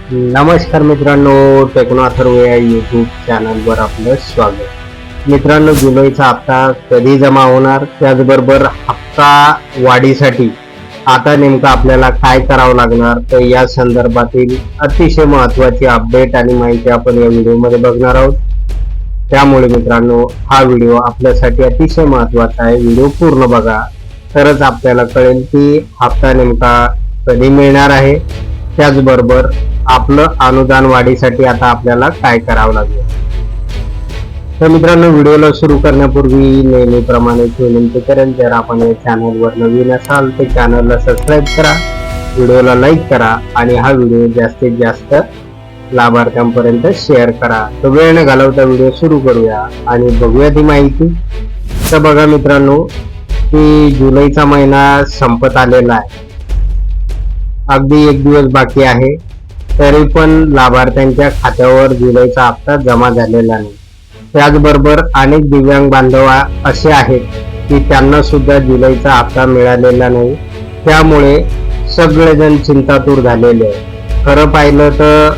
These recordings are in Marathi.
नमस्कार मित्रांनो, टेक्नो अथर्व या यूट्यूब चॅनलवर आपलं स्वागत. मित्रांनो, जुलैचा हप्ता कधी जमा होणार, त्याचबरोबर हप्ता वाढीसाठी आता नेमकं आपल्याला काय करावं लागणार, तर या संदर्भातील अतिशय महत्त्वाची अपडेट आणि माहिती आपण या व्हिडिओमध्ये बघणार आहोत. त्यामुळे मित्रांनो, हा व्हिडिओ आपल्यासाठी अतिशय महत्त्वाचा आहे. व्हिडिओ पूर्ण बघा, तरच आपल्याला कळेल की हप्ता नेमका कधी मिळणार आहे, त्याचबरोबर आपलं अनुदान वाढीसाठी आता आपल्याला काय करावं लागेल. तर मित्रांनो, व्हिडिओला सुरू करण्यापूर्वी नेहमीप्रमाणे विनंती करेन, जर आपण या चॅनलवर नवीन असाल तर चॅनलला सबस्क्राईब करा, व्हिडिओला लाईक करा आणि हा व्हिडिओ जास्तीत जास्त लाभार्थ्यांपर्यंत शेअर करा. तर वेळ न घालवता व्हिडिओ सुरू करूया आणि बघूया ती माहिती. तर बघा मित्रांनो, की जुलैचा महिना संपत आलेला आहे, अगदी एक दिवस बाकी आहे, तरी पण लाभार्थ्यांच्या खात्यावर जुलैचा हप्ता जमा झालेला नाही. त्याचबरोबर अनेक दिव्यांग बांधव असे आहेत की त्यांना सुद्धा जुलैचा हप्ता मिळालेला नाही. त्यामुळे सगळेजण चिंतातूर झालेले आहे. खरं पाहिलं तर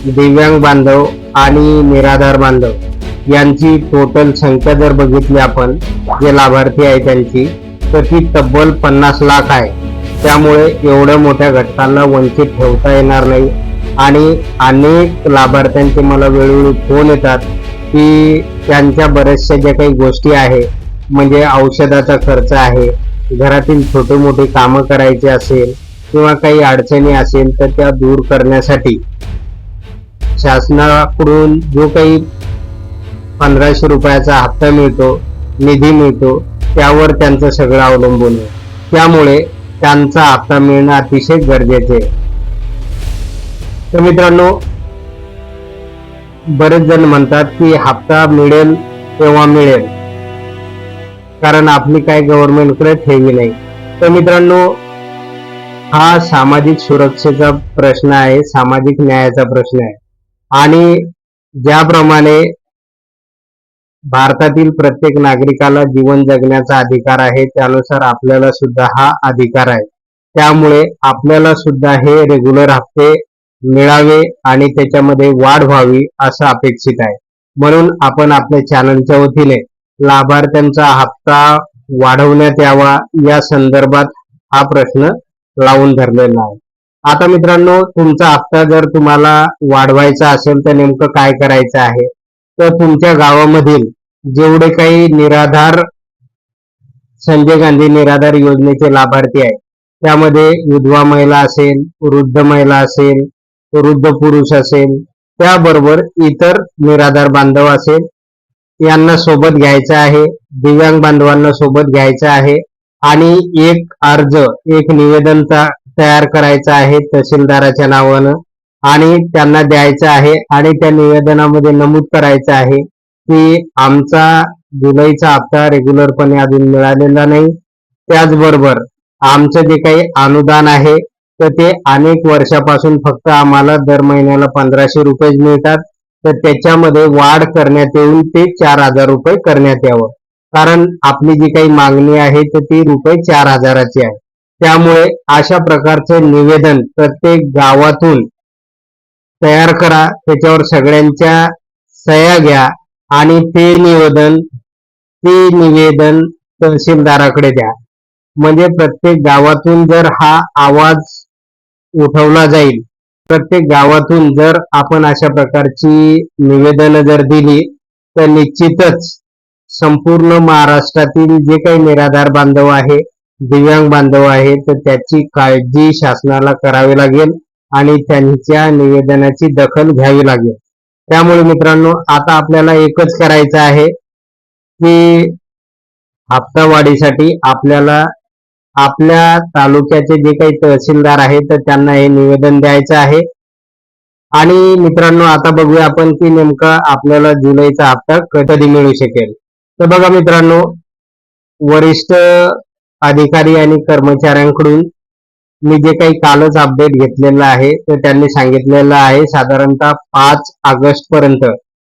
दिव्यांग बांधव आणि निराधार बांधव यांची टोटल संख्या जर बघितली आपण, जे लाभार्थी आहे त्यांची, तर ती तब्बल 50 लाख आहे. त्यामुळे एवढ्या मोठ्या घटकांना वंचित ठेवता येणार नाही. आणि अनेक लाभार्थ्यांचे मला वेळोवेळी फोन येतात की त्यांच्या बऱ्याचशा ज्या काही गोष्टी आहे, म्हणजे औषधाचा खर्च आहे, घरातील छोटे मोठे कामं करायचे असेल किंवा काही अडचणी असेल, तर त्या दूर करण्यासाठी शासनाकडून जो काही 1500 रुपयाचा हप्ता मिळतो, निधी मिळतो, त्यावर त्यांचं सगळं अवलंबून आहे. त्यामुळे त्यांचा हप्ता मिळणं अतिशय गरजेचे आहे. तर मित्रांनो, बरेच जण म्हणतात की हप्ता मिळेल तेव्हा मिळेल, कारण आपली काय गव्हर्नमेंटकडे ठेवी नाही. तर मित्रांनो, हा सामाजिक सुरक्षेचा प्रश्न आहे, सामाजिक न्यायाचा प्रश्न आहे. आणि ज्याप्रमाणे भारतातील प्रत्येक नागरिकाला जीवन जगण्याचा अधिकार आहे, त्यानुसार आपल्याला सुद्धा हा अधिकार आहे. त्यामुळे आपल्याला सुद्धा हे रेग्युलर हप्ते मिळावे आणि त्याच्यामध्ये वाढ व्हावी असं अपेक्षित आहे. म्हणून आपण आपल्या चॅनलच्या वतीने लाभार्थ्यांचा हप्ता वाढवण्यात यावा या संदर्भात हा प्रश्न लावून धरलेला आहे. आता मित्रांनो, तुमचा हप्ता जर तुम्हाला वाढवायचा असेल तर नेमकं काय करायचं आहे, तर तुमच्या गावामधील जेवढे काही निराधार, संजय गांधी निराधार योजनेचे लाभार्थी आहेत, त्यामध्ये विधवा महिला असेल, वृद्ध महिला असेल, वृद्ध पुरुष असेल, त्याबरोबर इतर निराधार बांधव असेल, यांना सोबत घ्यायचं आहे. दिव्यांग बांधवांना सोबत घ्यायचं आहे आणि एक अर्ज, एक निवेदन तयार करायचं आहे तहसीलदाराच्या नावानं आणि त्यांना द्यायचं आहे. आणि त्या निवेदनामध्ये नमूद करायचं आहे की आमचा जुलैचा हप्ता रेग्युलरपणे अजून मिळालेला नाही. त्याचबरोबर आमचं जे काही अनुदान आहे, तर ते अनेक वर्षापासून फक्त आम्हाला दर महिन्याला 1500 रुपये मिळतात, तर त्याच्यामध्ये वाढ करण्यात येऊन ते 4000 रुपये करण्यात यावं. कारण आपली जी काही मागणी आहे तर ती ₹4000ची आहे. त्यामुळे अशा प्रकारचे निवेदन प्रत्येक गावातून तयार करा, त्याच्यावर सगळ्यांच्या सह्या घ्या आणि ते निवेदन तहसीलदाराकडे द्या. म्हणजे प्रत्येक गावातून जर हा आवाज उठवला जाईल, प्रत्येक गावातून जर आपण अशा प्रकारची निवेदनं जर दिली, तर निश्चितच संपूर्ण महाराष्ट्रातील जे काही निराधार बांधव आहे, दिव्यांग बांधव आहे, तर त्याची काळजी शासनाला करावी लागेल आणि त्यांच्या निवेदनाची दखल घ्यावी लागेल. त्यामुळे मित्रांनो, आता आपल्याला एकच करायचं आहे की हप्ता वाढीसाठी आपल्याला आपल्या तालुक्याचे जे काही तहसीलदार आहेत, तर त्यांना हे निवेदन द्यायचं आहे. आणि मित्रांनो, आता बघूया आपण की नेमका आपल्याला जुलैचा हप्ता कधी मिळू शकेल. तर बघा मित्रांनो, वरिष्ठ अधिकारी आणि कर्मचाऱ्यांकडून मी जे काही कालच अपडेट घेतलेलं आहे, तर त्यांनी सांगितलेलं आहे साधारणतः 5 ऑगस्ट पर्यंत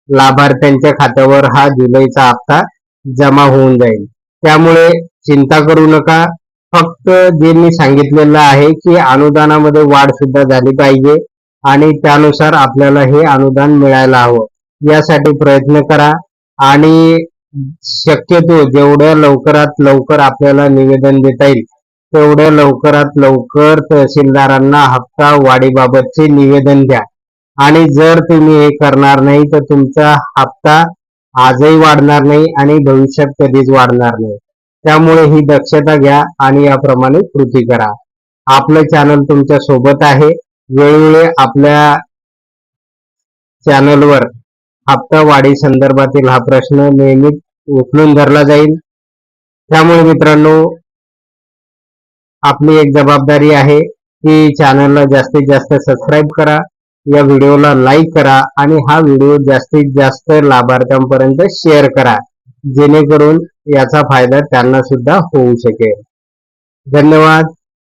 लाभार्थ्यांच्या खात्यावर हा जुलैचा हप्ता जमा होऊन जाईल. त्यामुळे चिंता करू नका. फक्त जे मी सांगितलेलं आहे की अनुदानामध्ये वाढ सुद्धा झाली पाहिजे आणि त्यानुसार आपल्याला हे अनुदान मिळायला हवं. यासाठी प्रयत्न करा आणि शक्यतो जेवढ्या लवकरात लवकर आपल्याला निवेदन देता येईल तेवढ्या लवकरात लवकर तहसीलदारांना हप्ता वाढीबाबतचे निवेदन द्या. आणि जर तुम्ही हे करणार नाही तर तुमचा हप्ता आजही वाढणार नाही आणि भविष्यात कधीच वाढणार नाही. त्यामुळे ही दक्षता घ्या आणि याप्रमाणे कृती करा. आपलं चॅनल तुमच्या सोबत आहे. वेळोवेळी आपल्या चॅनलवर हप्ता वाढी संदर्भातील हा प्रश्न नेहमीच उचलून धरला जाईल. त्यामुळे मित्रांनो, आपली एक जबाबदारी आहे की चॅनलला जास्तीत जास्त सबस्क्राईब करा, या व्हिडिओला लाईक करा आणि हा व्हिडिओ जास्तीत जास्त लाभार्थ्यांपर्यंत शेअर करा, जेणेकरून याचा फायदा त्यांना सुद्धा होऊ शकेल. धन्यवाद.